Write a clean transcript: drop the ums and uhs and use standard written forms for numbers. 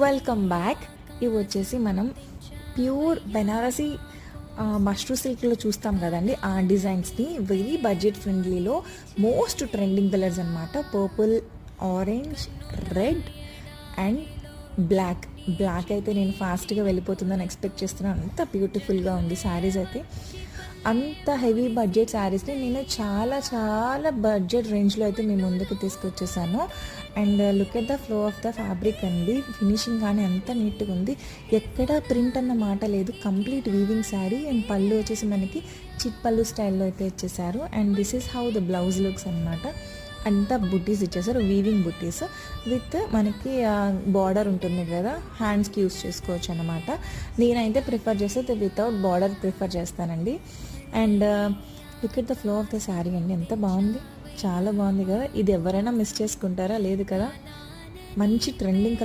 Welcome back. ఇవి వచ్చేసి మనం ప్యూర్ బెనారసీ మష్రూ సిల్క్లో చూస్తాం కదండి, ఆ డిజైన్స్ని వెరీ బడ్జెట్ ఫ్రెండ్లీలో మోస్ట్ ట్రెండింగ్ కలర్స్ అనమాట. Purple, orange, red and black. Black అయితే నేను ఫాస్ట్గా వెళ్ళిపోతుందని ఎక్స్పెక్ట్ చేస్తున్నాను, అంత బ్యూటిఫుల్గా ఉంది శారీస్ అయితే. అంత హెవీ బడ్జెట్ శారీస్ని నేను చాలా చాలా బడ్జెట్ రేంజ్లో అయితే మీ ముందుకు తీసుకొచ్చేసాను. And look at the flow of the fabric అండి, ఫినిషింగ్ కానీ అంత నీట్గా ఉంది, ఎక్కడ ప్రింట్ అన్న మాట లేదు. కంప్లీట్ వీవింగ్ శారీ అండ్ పళ్ళు వచ్చేసి మనకి చిట్ పళ్ళు స్టైల్లో అయితే ఇచ్చేసారు. And this is how the blouse looks అనమాట. అంతా బుట్టీస్ ఇచ్చేసారు, వీవింగ్ బుట్టీస్ విత్ మనకి బార్డర్ ఉంటుంది కదా, హ్యాండ్స్కి యూస్ చేసుకోవచ్చు అనమాట. నేనైతే ప్రిఫర్ చేస్తే వితౌట్ బార్డర్ ప్రిఫర్ చేస్తానండి. And look at the flow of the sari అండి, ఎంత బాగుంది, చాలా బాగుంది కదా. ఇది ఎవరైనా మిస్ చేసుకుంటారా? లేదు కదా. మంచి ట్రెండింగ్ కలర్